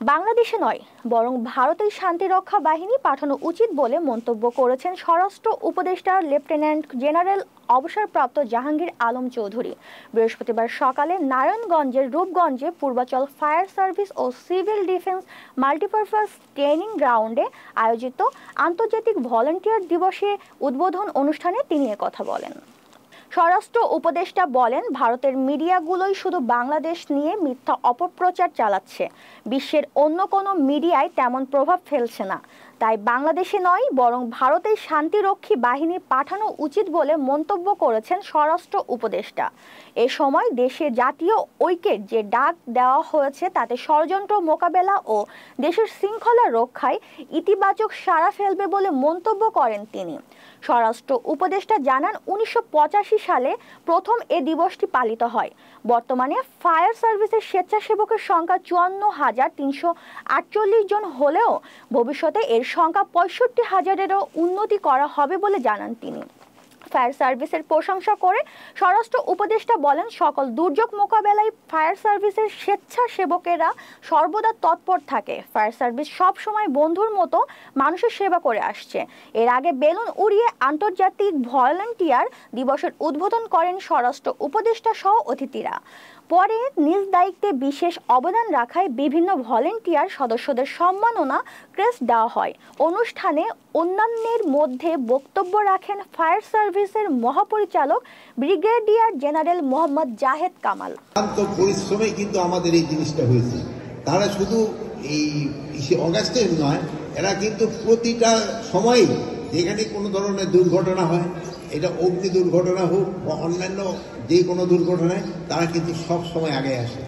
বাংলাদেশে নয় বরং ভারতেই শান্তিরক্ষা বাহিনী পাঠানো উচিত বলে মন্তব্য করেছেন স্বরাষ্ট্র উপদেষ্টা লেফটেন্যান্ট জেনারেল অবসরপ্রাপ্ত জাহাঙ্গীর আলম চৌধুরী। বৃহস্পতিবার সকালে নারায়ণগঞ্জের রূপগঞ্জে পূর্বাচল ফায়ার সার্ভিস ও সিভিল ডিফেন্স মাল্টিপারপাস ট্রেনিং গ্রাউন্ডে আয়োজিত আন্তর্জাতিক ভলান্টিয়ার দিবসে উদ্বোধন অনুষ্ঠানে তিনি একথা বলেন। স্বরাষ্ট্র উপদেষ্টা বলেন, ভারতের মিডিয়াগুলোই শুধু বাংলাদেশ নিয়ে মিথ্যা অপপ্রচার চালাচ্ছে, বিশ্বের অন্য কোনো মিডিয়ায় তেমন প্রভাব ফেলছে না। তাই বাংলাদেশে নয় বরং ভারতেই শান্তিরক্ষী বাহিনী পাঠানো উচিত বলে মন্তব্য করেছেন স্বরাষ্ট্র উপদেষ্টা। এ সময় দেশে জাতীয় ঐক্যের যে ডাক দেওয়া হয়েছে তাতে ষড়যন্ত্র মোকাবেলা ও দেশের শৃঙ্খলা রক্ষায় ইতিবাচক সাড়া ফেলবে বলে মন্তব্য করেন তিনি। স্বরাষ্ট্র উপদেষ্টা জানান, 1985 সালে প্রথম এ দিবসটি পালিত হয়। বর্তমানে ফায়ার সার্ভিসের স্বেচ্ছাসেবকের সংখ্যা 54,348 জন হলেও ভবিষ্যতে এর সংখ্যা 65,000-এরও উন্নতি করা হবে বলে জানান তিনি। ফায়ার সার্ভিসের প্রশংসা করে স্বরাষ্ট্র উপদেষ্টা বলেন, সকল দুর্যোগ মোকাবেলায় ফায়ার সার্ভিসের স্বেচ্ছাসেবকেরা সর্বদা তৎপর থাকে। ফায়ার সার্ভিস সব সময় বন্ধুর মতো মানুষের সেবা করে আসছে। এর আগে বেলুন উড়িয়ে আন্তর্জাতিক ভলান্টিয়ার দিবসের উদ্বোধন করেন স্বরাষ্ট্র উপদেষ্টা সহ অতিথিরা। পরে নিজ দায়িত্বে বিশেষ অবদান রাখায় বিভিন্ন ভলান্টিয়ার সদস্যদের সম্মাননা ক্রেস্ট দেওয়া হয়। অনুষ্ঠানে অন্যান্যের মধ্যে বক্তব্য রাখেন ফায়ার সার্ভিসের মহাপরিচালক ব্রিগেডিয়ার জেনারেল মোহাম্মদ জাহেদ কামাল। পরিশ্রমে কিন্তু আমাদের এই জিনিসটা হয়েছে। তারা শুধু এই অগাস্টে নয়, এরা কিন্তু প্রতিটা সময় যেখানে কোনো ধরনের দুর্ঘটনা হয়, এটা অগ্নি দুর্ঘটনা হোক বা অন্যান্য যে কোনো দুর্ঘটনায়, তারা কিন্তু সব সময় আগে আসে।